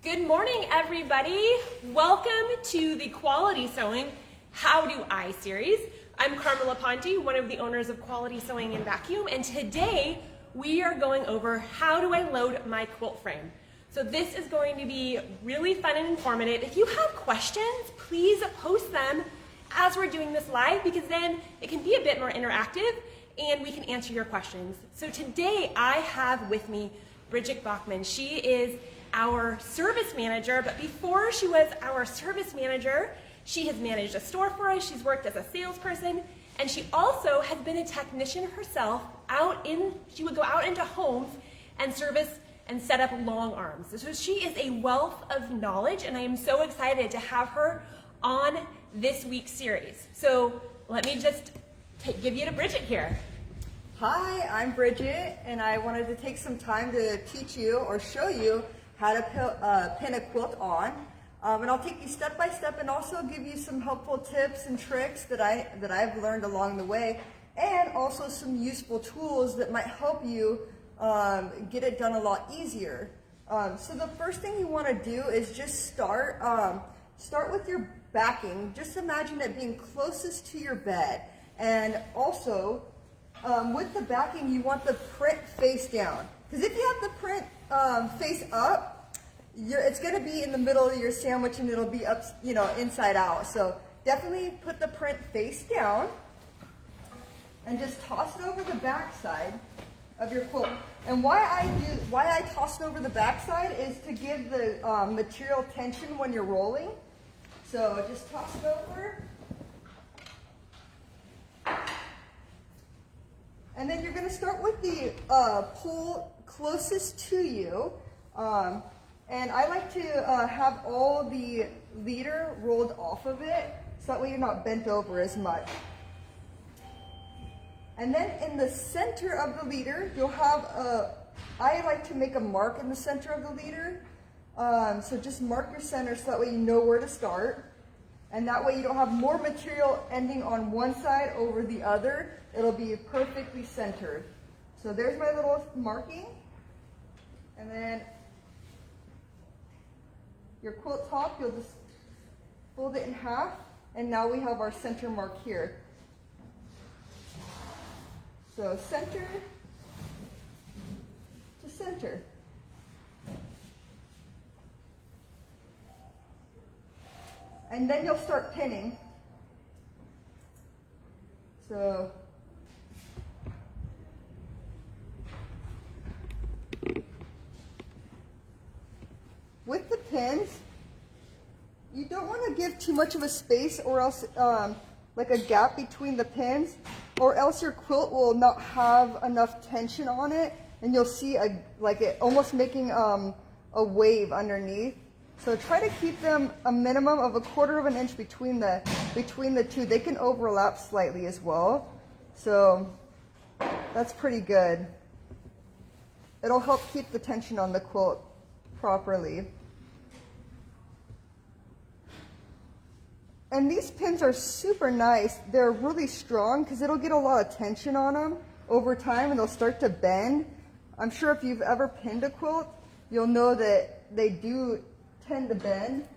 Good morning, everybody. Welcome to the Quality Sewing How Do I series. I'm Carmela Ponte, one of the owners of Quality Sewing and Vacuum, and today we are going over how do I load my quilt frame. So this is going to be really fun and informative. If you have questions, please post them as we're doing this live, because then it can be a bit more interactive and we can answer your questions. So today I have with me Bridgette Bachman. She is our service manager, but before she was our service manager, she has managed a store for us, she's worked as a salesperson, and she also has been a technician herself. She would go out into homes and service and set up long arms. So she is a wealth of knowledge, and I am so excited to have her on this week's series. So let me just give you to Bridgette here. Hi, I'm Bridgette, and I wanted to take some time to teach you or show you how to pin a quilt on. And I'll take you step by step and also give you some helpful tips and tricks that I've learned along the way, and also some useful tools that might help you get it done a lot easier. So the first thing you want to do is just start with your backing. Just imagine it being closest to your bed, and also with the backing you want the print face down, because if you have the print face up, it's going to be in the middle of your sandwich and it'll be up, inside out. So definitely put the print face down and just toss it over the back side of your quilt. And why I toss it over the back side is to give the material tension when you're rolling. So just toss it over. And then you're going to start with the pole closest to you. And I like to have all the leader rolled off of it, so that way you're not bent over as much. And then in the center of the leader, you'll have I like to make a mark in the center of the leader. So just mark your center so that way you know where to start. And that way you don't have more material ending on one side over the other. It'll be perfectly centered. So there's my little marking. And then your quilt top, you'll just fold it in half, and now we have our center mark here. So center to center. And then you'll start pinning. So with the pins, you don't want to give too much of a space, or else like a gap between the pins, or else your quilt will not have enough tension on it, and you'll see it almost making a wave underneath. So try to keep them a minimum of 1/4 of an inch between the two. They can overlap slightly as well, so that's pretty good. It'll help keep the tension on the quilt properly. And these pins are super nice. They're really strong because it'll get a lot of tension on them over time, and they'll start to bend. I'm sure if you've ever pinned a quilt, you'll know that they do tend to bend.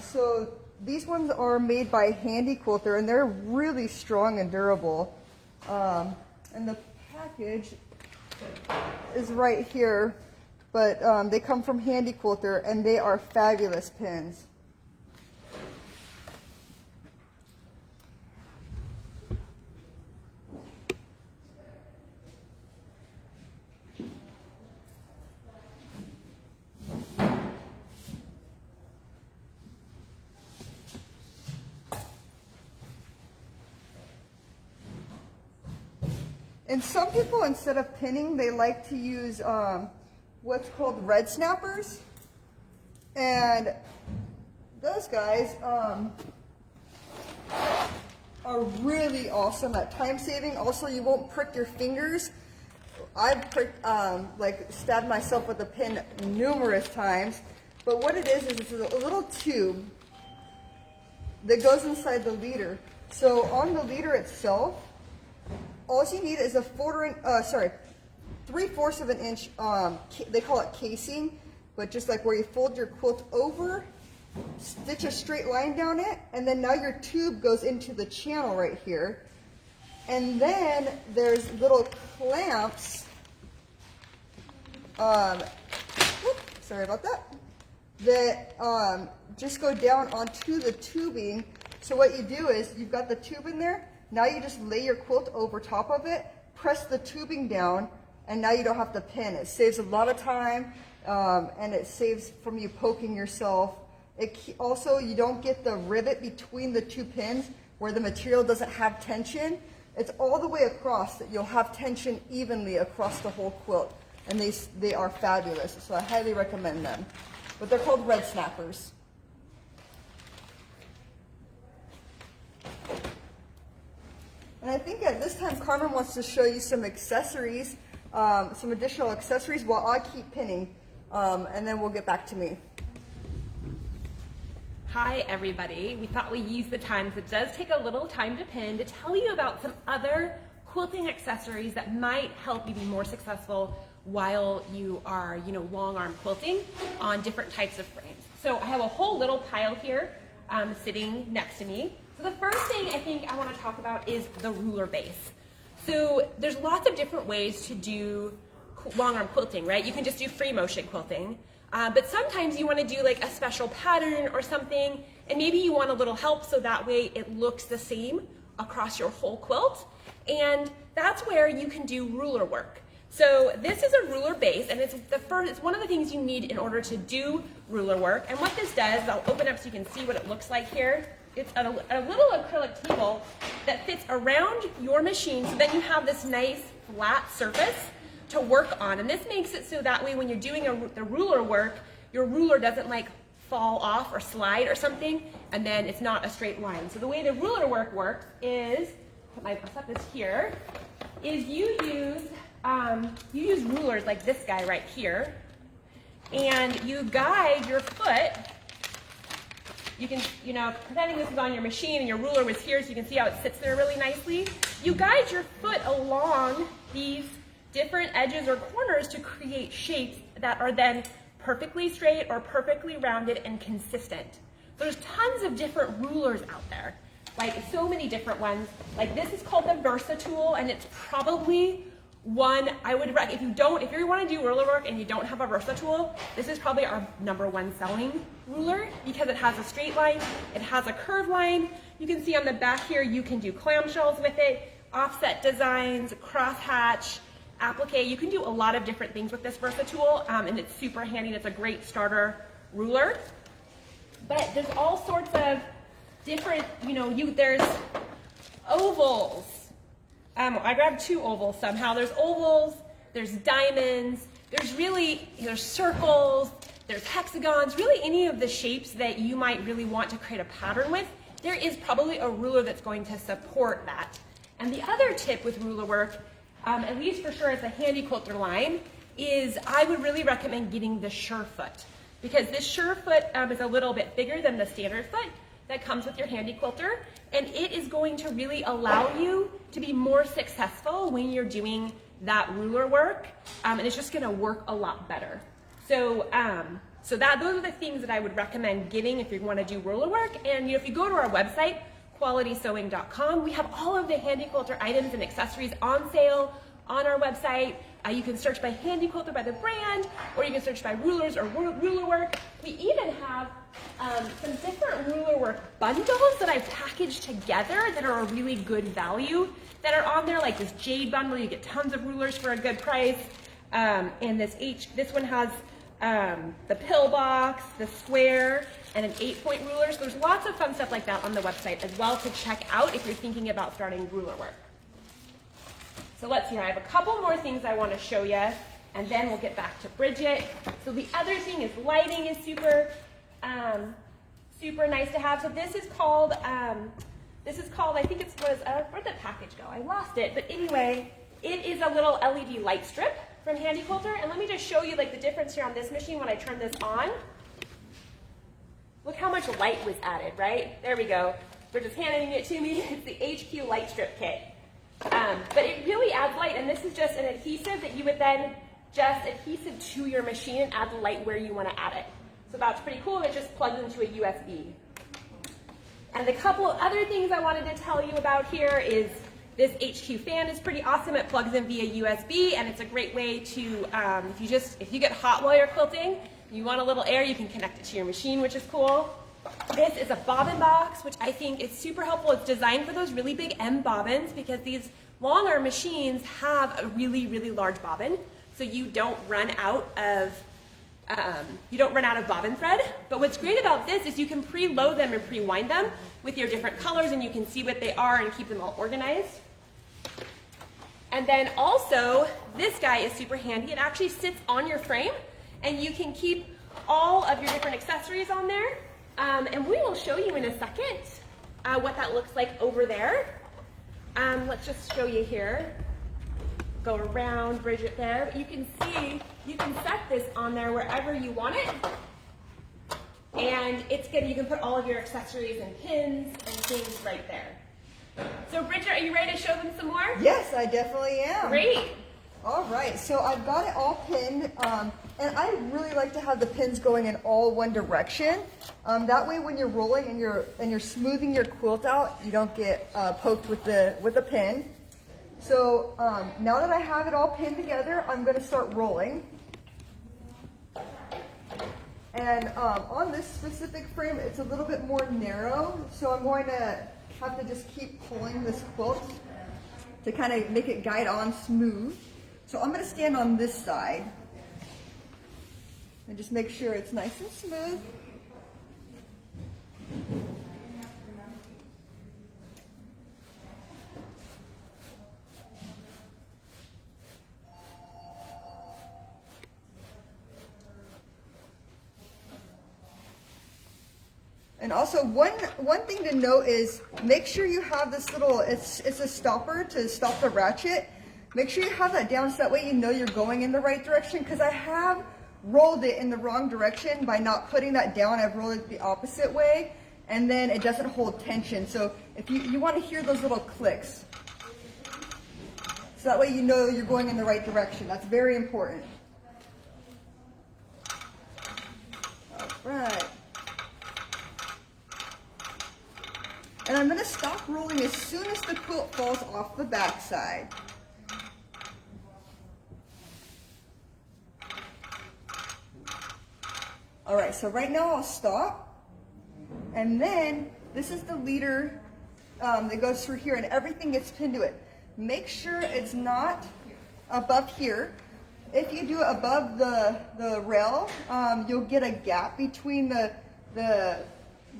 So these ones are made by Handy Quilter, and they're really strong and durable. And the package is right here, but they come from Handy Quilter, and they are fabulous pins. And some people, instead of pinning, they like to use what's called red snappers. And those guys are really awesome at time saving. Also, you won't prick your fingers. I've pricked, stabbed myself with a pin numerous times. But what it is it's a little tube that goes inside the leader. So on the leader itself, all you need is a 3/4 of an inch, they call it casing, but just like where you fold your quilt over, stitch a straight line down it, and then now your tube goes into the channel right here. And then there's little clamps, sorry about that, just go down onto the tubing. So what you do is, you've got the tube in there, now you just lay your quilt over top of it, press the tubing down, and now you don't have to pin. It saves a lot of time, and it saves from you poking yourself. Also, you don't get the rivet between the two pins where the material doesn't have tension. It's all the way across that you'll have tension evenly across the whole quilt. And they are fabulous, so I highly recommend them. But they're called red snappers. And I think at this time, Carmen wants to show you some accessories, some additional accessories while I keep pinning, and then we'll get back to me. Hi everybody. We thought we'd use the time, because it does take a little time to pin, to tell you about some other quilting accessories that might help you be more successful while you are, long arm quilting on different types of frames. So I have a whole little pile here sitting next to me. So the first thing I think I want to talk about is the ruler base. So there's lots of different ways to do long arm quilting, right? You can just do free motion quilting. But sometimes you want to do like a special pattern or something, and maybe you want a little help so that way it looks the same across your whole quilt. And that's where you can do ruler work. So this is a ruler base, and it's one of the things you need in order to do ruler work. And what this does, I'll open up so you can see what it looks like here. It's a little acrylic table that fits around your machine, so then you have this nice flat surface to work on. And this makes it so that way when you're doing the ruler work, your ruler doesn't like fall off or slide or something, and then it's not a straight line. So the way the ruler work works is, I'll set this here, is you use rulers like this guy right here, and you guide your foot. You can, pretending this is on your machine and your ruler was here so you can see how it sits there really nicely. You guide your foot along these different edges or corners to create shapes that are then perfectly straight or perfectly rounded and consistent. So there's tons of different rulers out there, like so many different ones. Like this is called the Versa tool, and it's probably one I would recommend. If you want to do ruler work and you don't have a Versa tool, this is probably our #1 selling ruler, because it has a straight line, it has a curved line. You can see on the back here, you can do clamshells with it, offset designs, crosshatch, applique. You can do a lot of different things with this Versa tool, and it's super handy. It's a great starter ruler. But there's all sorts of different, there's ovals. I grabbed 2 ovals somehow. There's ovals, there's diamonds, there's circles, there's hexagons, really any of the shapes that you might really want to create a pattern with. There is probably a ruler that's going to support that. And the other tip with ruler work, at least for sure as a handy quilter line, is I would really recommend getting the Surefoot, because this Surefoot is a little bit bigger than the standard foot that comes with your handy quilter, and it is going to really allow you to be more successful when you're doing that ruler work, and it's just going to work a lot better. So those are the things that I would recommend getting if you want to do ruler work. And if you go to our website, qualitysewing.com, we have all of the handy quilter items and accessories on sale on our website. You can search by handy quilter by the brand, or you can search by rulers or ruler work. We even have some different ruler work bundles that I've packaged together that are a really good value that are on there, like this jade bundle. You get tons of rulers for a good price. And this one has the pill box, the square, and an 8-point ruler. So there's lots of fun stuff like that on the website as well to check out if you're thinking about starting ruler work. So let's see, I have a couple more things I want to show you, and then we'll get back to Bridgette. So the other thing is lighting is super nice to have. So this is called, I think it was, where'd the package go? I lost it, but anyway, it is a little LED light strip from Handy Quilter, and let me just show you like the difference here on this machine when I turn this on. Look how much light was added, right? There we go. They're just handing it to me. It's the HQ light strip kit. But it really adds light, and this is just an adhesive that you would then just adhesive to your machine and add the light where you want to add it. So that's pretty cool. It just plugs into a USB. And a couple of other things I wanted to tell you about here is this HQ fan is pretty awesome. It plugs in via USB, and it's a great way to, if you get hot while you're quilting, you want a little air, you can connect it to your machine, which is cool. This is a bobbin box, which I think is super helpful. It's designed for those really big M bobbins because these long arm machines have a really, really large bobbin, so you don't run out of bobbin thread. But what's great about this is you can preload them and pre-wind them with your different colors, and you can see what they are and keep them all organized. And then also, this guy is super handy. It actually sits on your frame, and you can keep all of your different accessories on there. And we will show you in a second what that looks like over there. Let's just show you here. Go around Bridgette there. But you can see, you can set this on there wherever you want it. And it's good. You can put all of your accessories and pins and things right there. So Bridgette, are you ready to show them some more? Yes, I definitely am. Great. All right, so I've got it all pinned, and I really like to have the pins going in all one direction. That way, when you're rolling and you're smoothing your quilt out, you don't get poked with the pin. So now that I have it all pinned together, I'm going to start rolling. And on this specific frame, it's a little bit more narrow, so I'm going to have to just keep pulling this quilt to kind of make it guide on smooth. So I'm going to stand on this side and just make sure it's nice and smooth. And also one thing to note is make sure you have this little, it's a stopper to stop the ratchet. Make sure you have that down so that way you know you're going in the right direction, because I have rolled it in the wrong direction by not putting that down. I've rolled it the opposite way, and then it doesn't hold tension. So if you want to hear those little clicks, so that way you know you're going in the right direction. That's very important. All right. And I'm going to stop rolling as soon as the quilt falls off the back side. All right, so right now I'll stop, and then this is the leader that goes through here, and everything gets pinned to it. Make sure it's not above here. If you do it above the rail, you'll get a gap between the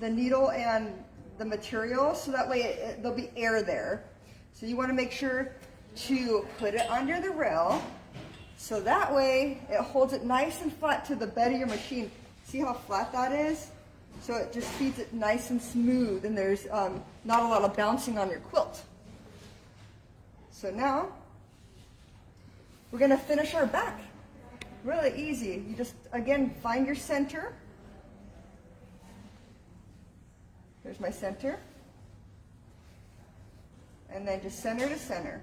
needle and the material, so that way there'll be air there. So you want to make sure to put it under the rail, so that way it holds it nice and flat to the bed of your machine. See how flat that is? So it just feeds it nice and smooth, and there's not a lot of bouncing on your quilt. So now we're going to finish our back. Really easy. You just, again, find your center. There's my center. And then just center to center.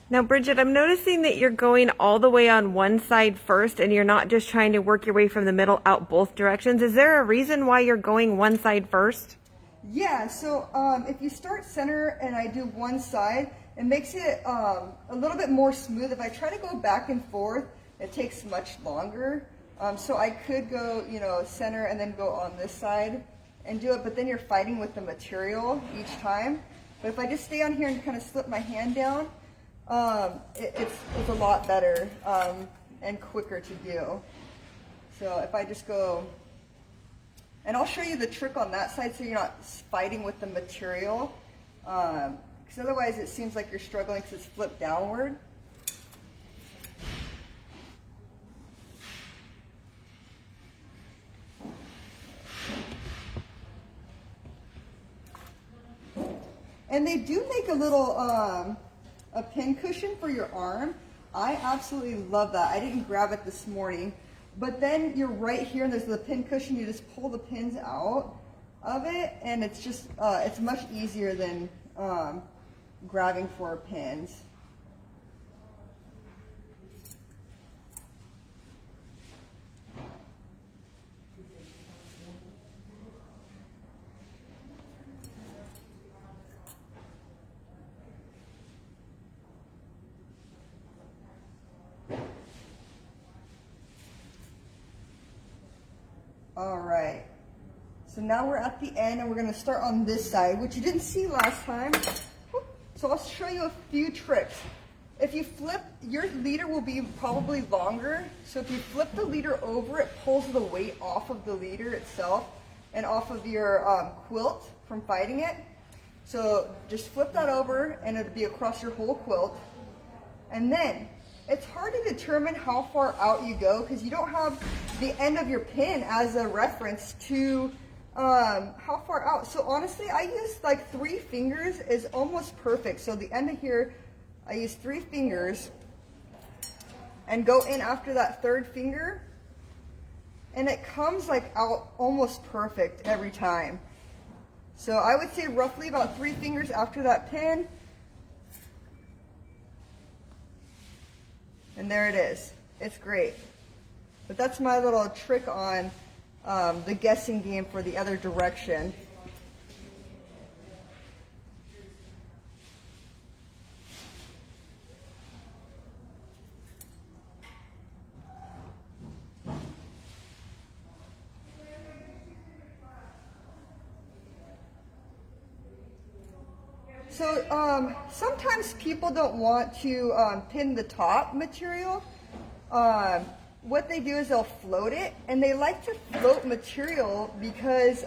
Now, Bridgette, I'm noticing that you're going all the way on one side first, and you're not just trying to work your way from the middle out both directions. Is there a reason why you're going one side first? Yeah, so if you start center and I do one side, it makes it a little bit more smooth. If I try to go back and forth, it takes much longer. So I could go, center and then go on this side and do it, but then you're fighting with the material each time. But if I just stay on here and kind of slip my hand down, it's a lot better and quicker to do. So if I just go, and I'll show you the trick on that side so you're not fighting with the material, because otherwise it seems like you're struggling because it's flipped downward. And they do make a little a pin cushion for your arm. I absolutely love that. I didn't grab it this morning, but then you're right here and there's the pin cushion. You just pull the pins out of it and it's just, it's much easier than grabbing for pins. All right, so now we're at the end and we're gonna start on this side, which you didn't see last time. So I'll show you a few tricks. If you flip, your leader will be probably longer. So if you flip the leader over, it pulls the weight off of the leader itself and off of your quilt from fighting it. So just flip that over and it'll be across your whole quilt. And then it's hard to determine how far out you go because you don't have the end of your pin as a reference to how far out. So honestly, I use like 3 fingers is almost perfect. So the end of here, I use 3 fingers and go in after that 3rd finger. And it comes like out almost perfect every time. So I would say roughly about 3 fingers after that pin. And there it is. It's great. But that's my little trick on the guessing game for the other direction. So sometimes people don't want to pin the top material. What they do is they'll float it, and they like to float material because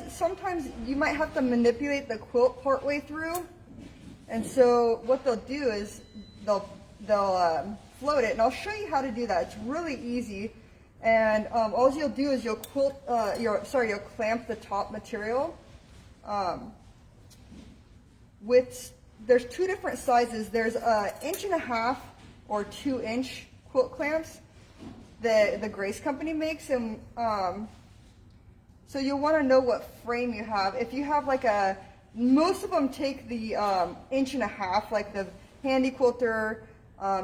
sometimes you might have to manipulate the quilt partway through. And so what they'll do is they'll float it, and I'll show you how to do that. It's really easy. And all you'll do is you'll you'll clamp the top material. There's 2 different sizes. There's 1.5 inch or 2 inch quilt clamps that the Grace Company makes, and so you'll want to know what frame you have. If you have like most of them take the 1.5 inch, like the Handy Quilter,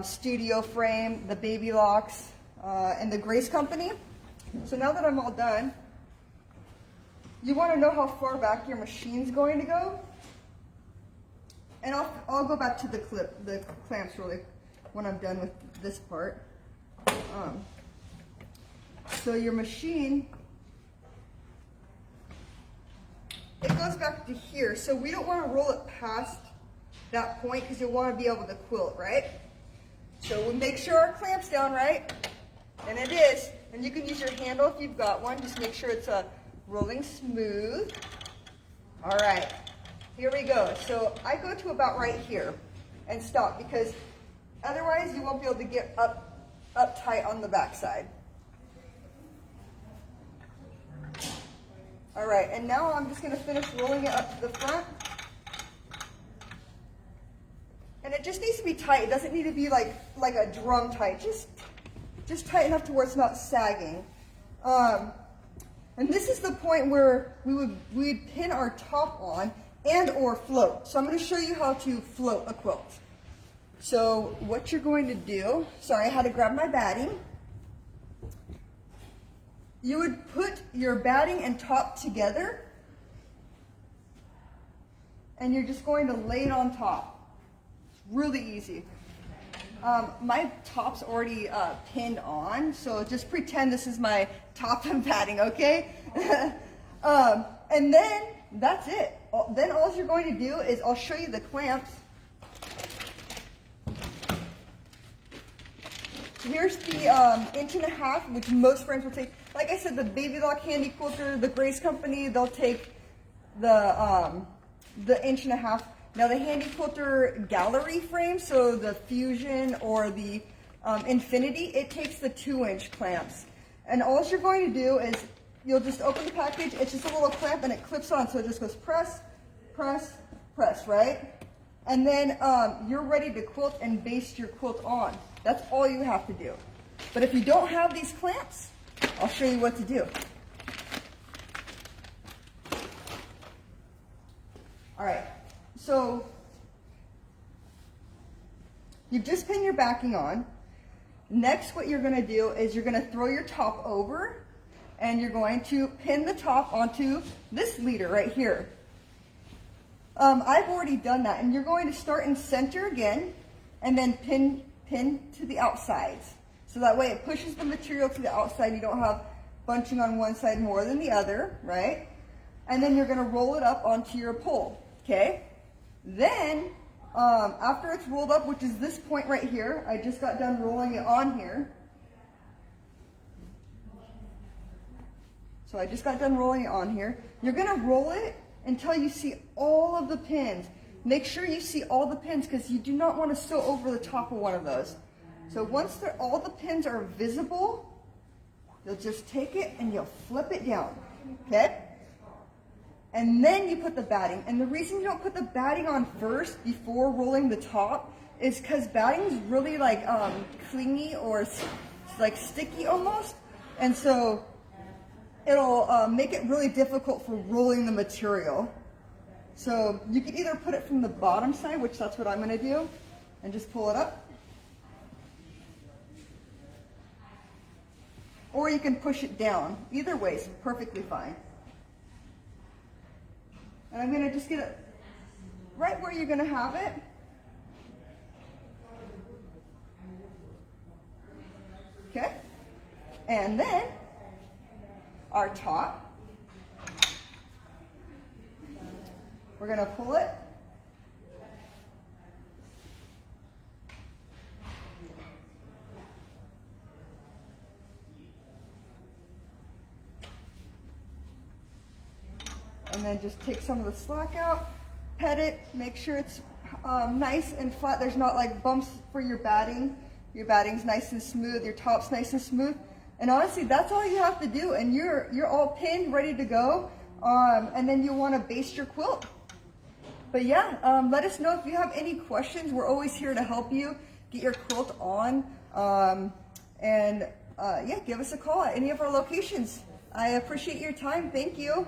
Studio Frame, the Baby Locks, and the Grace Company. So now that I'm all done, you want to know how far back your machine's going to go. And I'll go back to the clamps really when I'm done with this part. So your machine, it goes back to here. So we don't want to roll it past that point because you'll want to be able to quilt, right? So we'll make sure our clamp's down right, and it is. And you can use your handle if you've got one. Just make sure it's rolling smooth. All right, here we go. So I go to about right here and stop because otherwise you won't be able to get up tight on the back side. All right, and now I'm just going to finish rolling it up to the front. And it just needs to be tight. It doesn't need to be like a drum tight. Just tight enough to where it's not sagging. And this is the point where we'd pin our top on and or float. So I'm going to show you how to float a quilt. So what you're going to do, sorry, I had to grab my batting. You would put your batting and top together, and you're just going to lay it on top. Really easy. My top's already pinned on, so just pretend this is my top and batting, okay? And then that's it. Then all you're going to do is I'll show you the clamps. Here's the 1.5 inch, which most frames will take. Like I said, the Baby Lock Handy Quilter, the Grace Company, they'll take the 1.5 inch. Now the Handy Quilter gallery frame, so the Fusion or the Infinity, it takes the 2 inch clamps. And all you're going to do is you'll just open the package. It's just a little clamp and it clips on, so it just goes press, press, press, right? And then you're ready to quilt and baste your quilt on. That's all you have to do. But if you don't have these clamps, I'll show you what to do. All right, so you've just pinned your backing on. Next, what you're gonna do is you're gonna throw your top over and you're going to pin the top onto this leader right here. I've already done that, and you're going to start in center again and then pin to the outsides. So that way it pushes the material to the outside. You don't have bunching on one side more than the other, right? And then you're gonna roll it up onto your pole, okay? Then, after it's rolled up, which is this point right here, I just got done rolling it on here. So I just got done rolling it on here. You're gonna roll it until you see all of the pins. Make sure you see all the pins because you do not want to sew over the top of one of those. So once all the pins are visible, you'll just take it and you'll flip it down, okay? And then you put the batting. And the reason you don't put the batting on first before rolling the top is because batting is really like clingy or like sticky almost. And so it'll make it really difficult for rolling the material. So you can either put it from the bottom side, which that's what I'm going to do, and just pull it up. Or you can push it down. Either way is perfectly fine. And I'm going to just get it right where you're going to have it. Okay? And then our top, we're going to pull it. And then just take some of the slack out, pet it, make sure it's nice and flat. There's not like bumps for your batting. Your batting's nice and smooth, your top's nice and smooth. And honestly, that's all you have to do, and you're all pinned, ready to go. And then you want to baste your quilt. But yeah, let us know if you have any questions. We're always here to help you get your quilt on. Yeah, give us a call at any of our locations. I appreciate your time. Thank you.